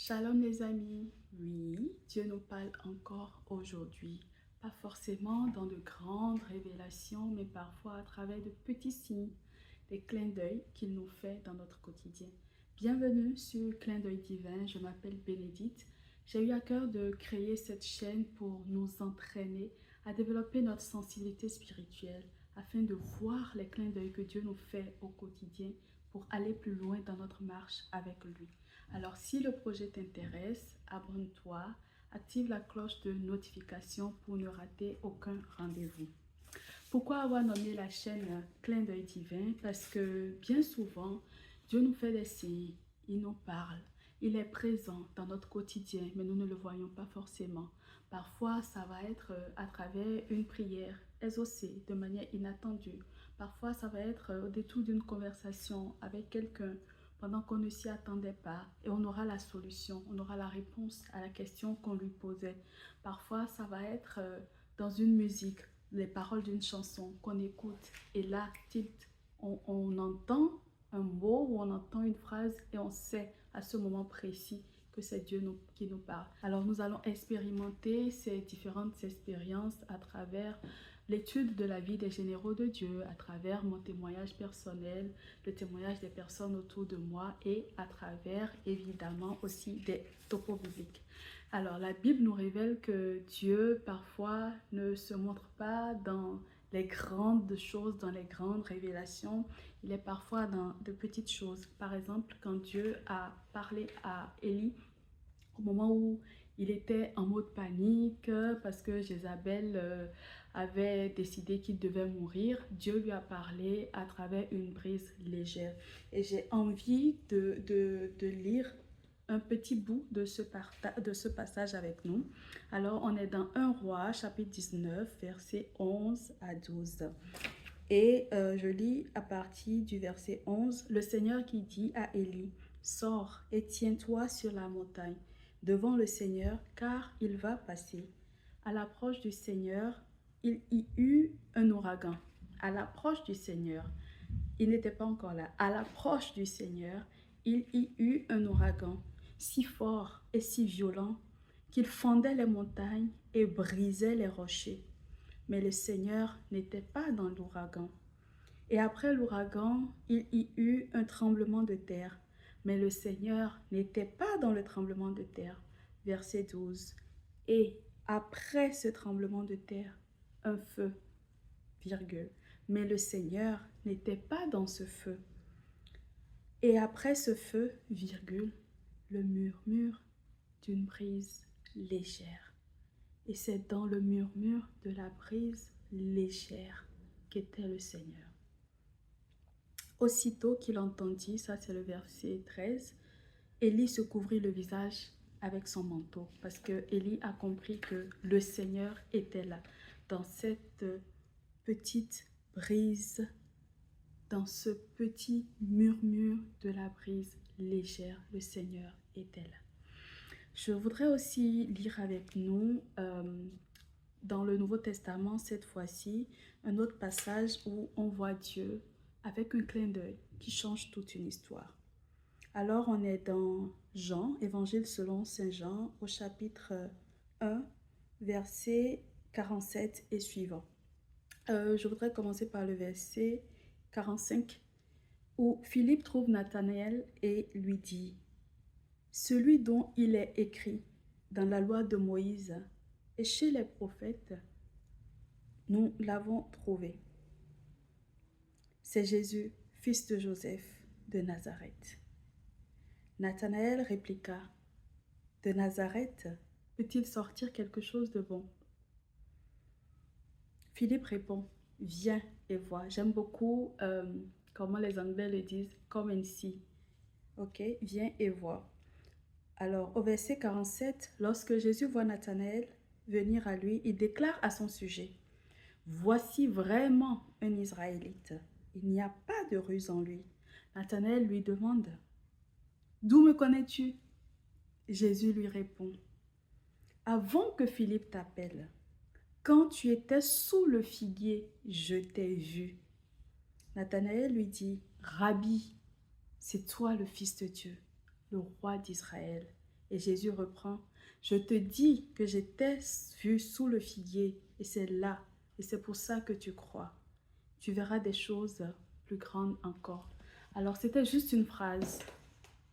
Shalom les amis, oui, Dieu nous parle encore aujourd'hui, pas forcément dans de grandes révélations, mais parfois à travers de petits signes, des clins d'œil qu'il nous fait dans notre quotidien. Bienvenue sur Clin d'œil divin, je m'appelle Bénédicte. J'ai eu à cœur de créer cette chaîne pour nous entraîner à développer notre sensibilité spirituelle afin de voir les clins d'œil que Dieu nous fait au quotidien pour aller plus loin dans notre marche avec lui. Alors, si le projet t'intéresse, abonne-toi, active la cloche de notification pour ne rater aucun rendez-vous. Pourquoi avoir nommé la chaîne Clin d'œil divin? Parce que bien souvent, Dieu nous fait des signes, il nous parle, il est présent dans notre quotidien, mais nous ne le voyons pas forcément. Parfois, ça va être à travers une prière exaucée de manière inattendue. Parfois, ça va être au détour d'une conversation avec quelqu'un pendant qu'on ne s'y attendait pas et on aura la solution, on aura la réponse à la question qu'on lui posait. Parfois, ça va être dans une musique, les paroles d'une chanson qu'on écoute et là, on entend un mot ou on entend une phrase et on sait à ce moment précis que c'est Dieu qui nous parle. Alors nous allons expérimenter ces différentes expériences à travers l'étude de la vie des généraux de Dieu, à travers mon témoignage personnel, le témoignage des personnes autour de moi et à travers évidemment aussi des topos bibliques. Alors la Bible nous révèle que Dieu parfois ne se montre pas dans les grandes choses, dans les grandes révélations. Il est parfois dans de petites choses. Par exemple, quand Dieu a parlé à Élie au moment où il était en mode panique parce que Jézabel avait décidé qu'il devait mourir, Dieu lui a parlé à travers une brise légère. Et j'ai envie de lire un petit bout de ce passage avec nous. Alors, on est dans 1 Roi, chapitre 19, versets 11 à 12. Et je lis à partir du verset 11, le Seigneur qui dit à Élie, « Sors et tiens-toi sur la montagne devant le Seigneur, car il va passer. » À l'approche du Seigneur, il y eut un ouragan. À l'approche du Seigneur, il n'était pas encore là. À l'approche du Seigneur, il y eut un ouragan si fort et si violent qu'il fendait les montagnes et brisait les rochers. Mais le Seigneur n'était pas dans l'ouragan. Et après l'ouragan, il y eut un tremblement de terre. Mais le Seigneur n'était pas dans le tremblement de terre. Verset 12. Et après ce tremblement de terre, un feu, virgule. Mais le Seigneur n'était pas dans ce feu. Et après ce feu, virgule, le murmure d'une brise légère. Et c'est dans le murmure de la brise légère qu'était le Seigneur. Aussitôt qu'il entendit, ça c'est le verset 13, Élie se couvrit le visage avec son manteau parce que Élie a compris que le Seigneur était là, dans cette petite brise, dans ce petit murmure de la brise légère, le Seigneur était là. Je voudrais aussi lire avec nous dans le Nouveau Testament, cette fois-ci, un autre passage où on voit Dieu avec un clin d'œil qui change toute une histoire. Alors, on est dans Jean, Évangile selon Saint Jean, au chapitre 1, verset 47 et suivant. Je voudrais commencer par le verset 45, où Philippe trouve Nathanaël et lui dit, « Celui dont il est écrit dans la loi de Moïse et chez les prophètes, nous l'avons trouvé. C'est Jésus, fils de Joseph de Nazareth. » Nathanaël répliqua, « De Nazareth peut-il sortir quelque chose de bon? » Philippe répond, « Viens et vois. » J'aime beaucoup comment les Anglais le disent, « come and see ». Ok, viens et vois. Alors, au verset 47, lorsque Jésus voit Nathanaël venir à lui, il déclare à son sujet, « Voici vraiment un Israélite. Il n'y a pas de ruse en lui. » Nathanaël lui demande, « D'où me connais-tu? » Jésus lui répond, « Avant que Philippe t'appelle, quand tu étais sous le figuier, je t'ai vu. » Nathanaël lui dit, « Rabbi, c'est toi le Fils de Dieu, le roi d'Israël. » Et Jésus reprend, je te dis que j'étais vu sous le figuier et c'est là, et c'est pour ça que tu crois. Tu verras des choses plus grandes encore. Alors c'était juste une phrase.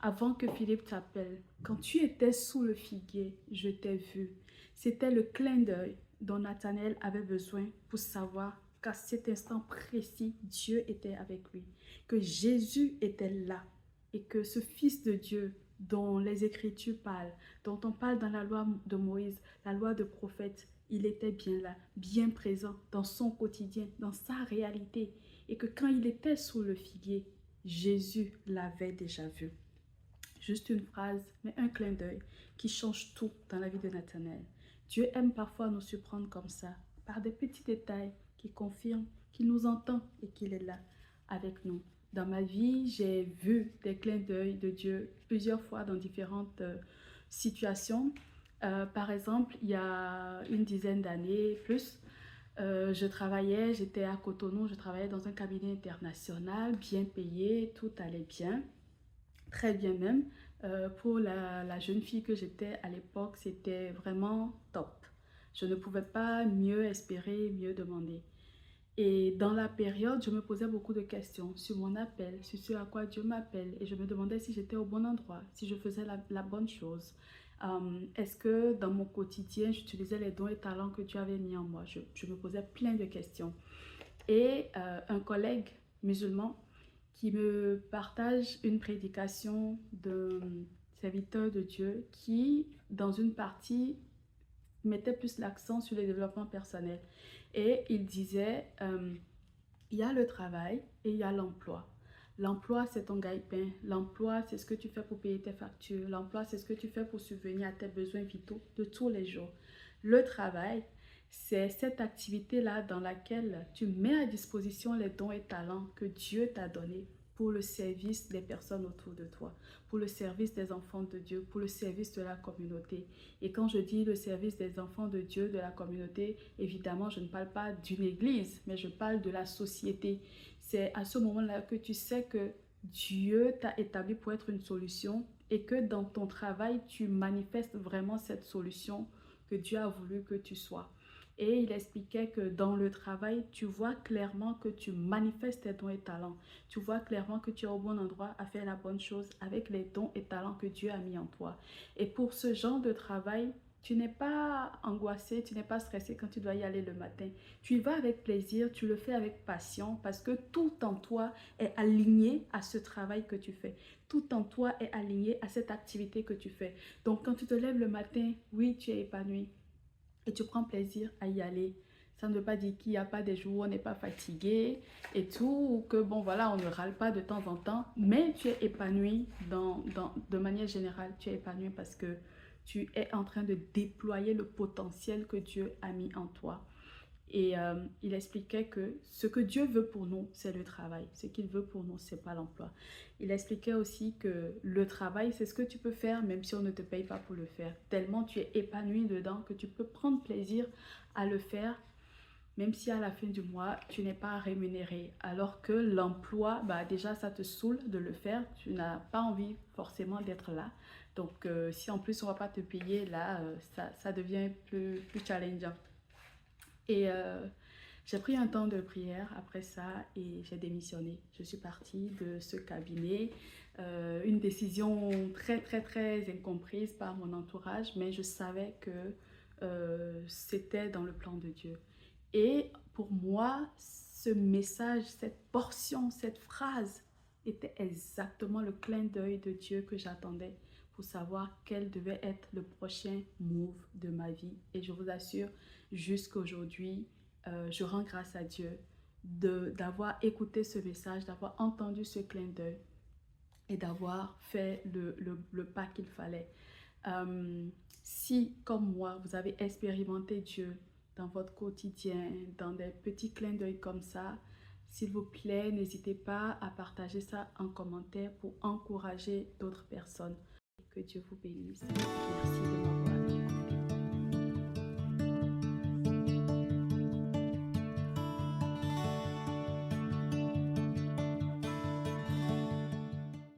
Avant que Philippe t'appelle, quand tu étais sous le figuier, je t'ai vu. C'était le clin d'œil dont Nathanaël avait besoin pour savoir qu'à cet instant précis, Dieu était avec lui, que Jésus était là et que ce Fils de Dieu dont les Écritures parlent, dont on parle dans la loi de Moïse, la loi de prophète, il était bien là, bien présent dans son quotidien, dans sa réalité. Et que quand il était sous le figuier, Jésus l'avait déjà vu. Juste une phrase, mais un clin d'œil qui change tout dans la vie de Nathanaël. Dieu aime parfois nous surprendre comme ça, par des petits détails qui confirment qu'il nous entend et qu'il est là avec nous. Dans ma vie, j'ai vu des clins d'œil de Dieu plusieurs fois dans différentes situations. Par exemple, il y a une dizaine d'années, plus, j'étais à Cotonou, je travaillais dans un cabinet international, bien payé, tout allait bien. Très bien même. Pour la jeune fille que j'étais à l'époque, c'était vraiment top. Je ne pouvais pas mieux espérer, mieux demander. Et dans la période, je me posais beaucoup de questions sur mon appel, sur ce à quoi Dieu m'appelle. Et je me demandais si j'étais au bon endroit, si je faisais la bonne chose. Est-ce que dans mon quotidien, j'utilisais les dons et talents que Dieu avait mis en moi? Je me posais plein de questions. Et un collègue musulman qui me partage une prédication d'un serviteur de Dieu qui, dans une partie, mettait plus l'accent sur le développement personnel. Et il disait, il y a le travail et il y a l'emploi. L'emploi, c'est ton gagne-pain. L'emploi, c'est ce que tu fais pour payer tes factures. L'emploi, c'est ce que tu fais pour subvenir à tes besoins vitaux de tous les jours. Le travail, c'est cette activité-là dans laquelle tu mets à disposition les dons et talents que Dieu t'a donnés pour le service des personnes autour de toi, pour le service des enfants de Dieu, pour le service de la communauté. Et quand je dis le service des enfants de Dieu, de la communauté, évidemment, je ne parle pas d'une église, mais je parle de la société. C'est à ce moment-là que tu sais que Dieu t'a établi pour être une solution et que dans ton travail, tu manifestes vraiment cette solution que Dieu a voulu que tu sois. Et il expliquait que dans le travail, tu vois clairement que tu manifestes tes dons et talents. Tu vois clairement que tu es au bon endroit à faire la bonne chose avec les dons et talents que Dieu a mis en toi. Et pour ce genre de travail, tu n'es pas angoissé, tu n'es pas stressé quand tu dois y aller le matin. Tu y vas avec plaisir, tu le fais avec passion parce que tout en toi est aligné à ce travail que tu fais. Tout en toi est aligné à cette activité que tu fais. Donc quand tu te lèves le matin, oui, tu es épanoui et tu prends plaisir à y aller. Ça ne veut pas dire qu'il n'y a pas des jours où on n'est pas fatigué et tout, ou que bon voilà, on ne râle pas de temps en temps, mais tu es épanoui de manière générale, tu es épanoui parce que tu es en train de déployer le potentiel que Dieu a mis en toi. Et il expliquait que ce que Dieu veut pour nous, c'est le travail. Ce qu'il veut pour nous, c'est pas l'emploi. Il expliquait aussi que le travail, c'est ce que tu peux faire même si on ne te paye pas pour le faire. Tellement tu es épanoui dedans que tu peux prendre plaisir à le faire même si à la fin du mois, tu n'es pas rémunéré. Alors que l'emploi, bah déjà, ça te saoule de le faire. Tu n'as pas envie forcément d'être là. Donc, si en plus on ne va pas te payer, là, ça devient plus challengeant. Et j'ai pris un temps de prière après ça et j'ai démissionné. Je suis partie de ce cabinet. Une décision très incomprise par mon entourage, mais je savais que c'était dans le plan de Dieu. Et pour moi, ce message, cette portion, cette phrase était exactement le clin d'œil de Dieu que j'attendais pour savoir quel devait être le prochain move de ma vie. Et je vous assure, jusqu'à aujourd'hui, je rends grâce à Dieu d'avoir écouté ce message, d'avoir entendu ce clin d'œil et d'avoir fait le pas qu'il fallait. Si, comme moi, vous avez expérimenté Dieu dans votre quotidien, dans des petits clins d'œil comme ça, s'il vous plaît, n'hésitez pas à partager ça en commentaire pour encourager d'autres personnes. Que Dieu vous bénisse. Merci de m'avoir